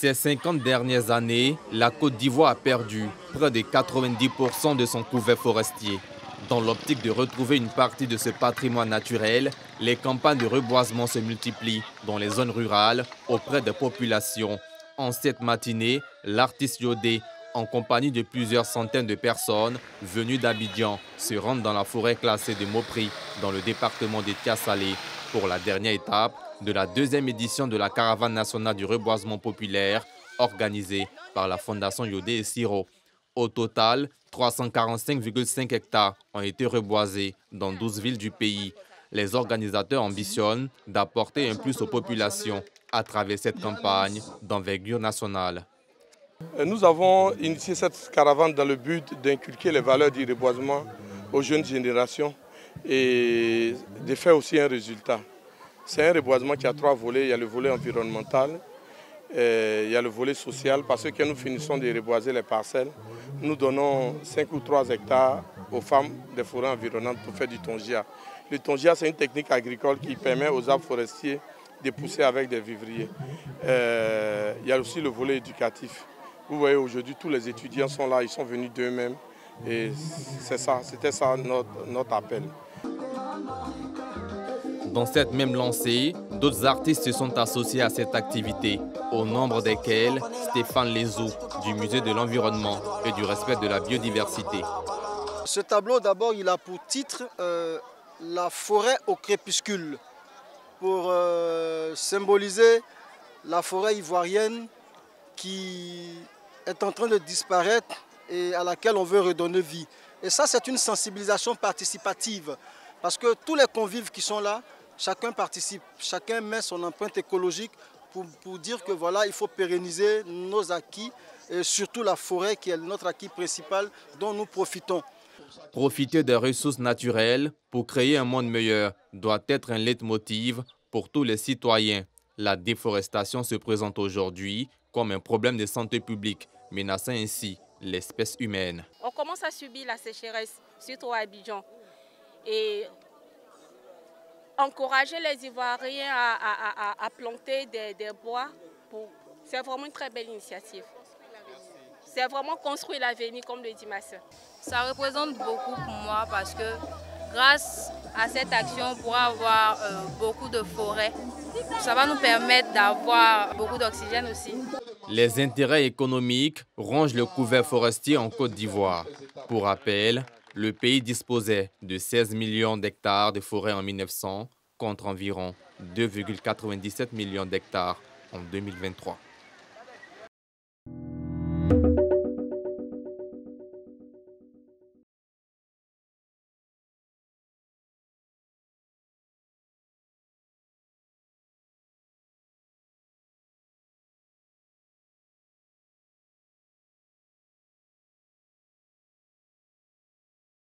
Ces 50 dernières années, la Côte d'Ivoire a perdu près de 90% de son couvert forestier. Dans l'optique de retrouver une partie de ce patrimoine naturel, les campagnes de reboisement se multiplient dans les zones rurales auprès des populations. En cette matinée, l'artiste Yodé, en compagnie de plusieurs centaines de personnes venues d'Abidjan, se rendent dans la forêt classée de Mopri, dans le département de Tiasalé, pour la dernière étape de la deuxième édition de la caravane nationale du reboisement populaire organisée par la Fondation Yodé et Siro. Au total, 345,5 hectares ont été reboisés dans 12 villes du pays. Les organisateurs ambitionnent d'apporter un plus aux populations à travers cette campagne d'envergure nationale. Nous avons initié cette caravane dans le but d'inculquer les valeurs du reboisement aux jeunes générations et de faire aussi un résultat. C'est un reboisement qui a 3 volets. Il y a le volet environnemental, il y a le volet social, parce que quand nous finissons de reboiser les parcelles, nous donnons 5 ou 3 hectares aux femmes des forêts environnantes pour faire du tongia. Le tongia, c'est une technique agricole qui permet aux arbres forestiers de pousser avec des vivriers. Il y a aussi le volet éducatif. Vous voyez, aujourd'hui, tous les étudiants sont là, ils sont venus d'eux-mêmes. Et c'était ça notre appel. Dans cette même lancée, d'autres artistes se sont associés à cette activité, au nombre desquels Stéphane Lézou, du Musée de l'Environnement et du Respect de la Biodiversité. Ce tableau, d'abord, il a pour titre La forêt au crépuscule, pour symboliser la forêt ivoirienne qui est en train de disparaître et à laquelle on veut redonner vie. Et ça, c'est une sensibilisation participative, parce que tous les convives qui sont là, chacun participe, chacun met son empreinte écologique pour dire que voilà, il faut pérenniser nos acquis, et surtout la forêt qui est notre acquis principal dont nous profitons. Profiter des ressources naturelles pour créer un monde meilleur doit être un leitmotiv pour tous les citoyens. La déforestation se présente aujourd'hui comme un problème de santé publique, menaçant ainsi l'espèce humaine. On commence à subir la sécheresse, surtout à Abidjan. Et encourager les Ivoiriens à planter des bois, c'est vraiment une très belle initiative. C'est vraiment construire l'avenir, comme le dit ma soeur. Ça représente beaucoup pour moi parce que grâce à cette action, on pourra avoir beaucoup de forêts. Ça va nous permettre d'avoir beaucoup d'oxygène aussi. Les intérêts économiques rongent le couvert forestier en Côte d'Ivoire. Pour rappel, le pays disposait de 16 millions d'hectares de forêt en 1900 contre environ 2,97 millions d'hectares en 2023.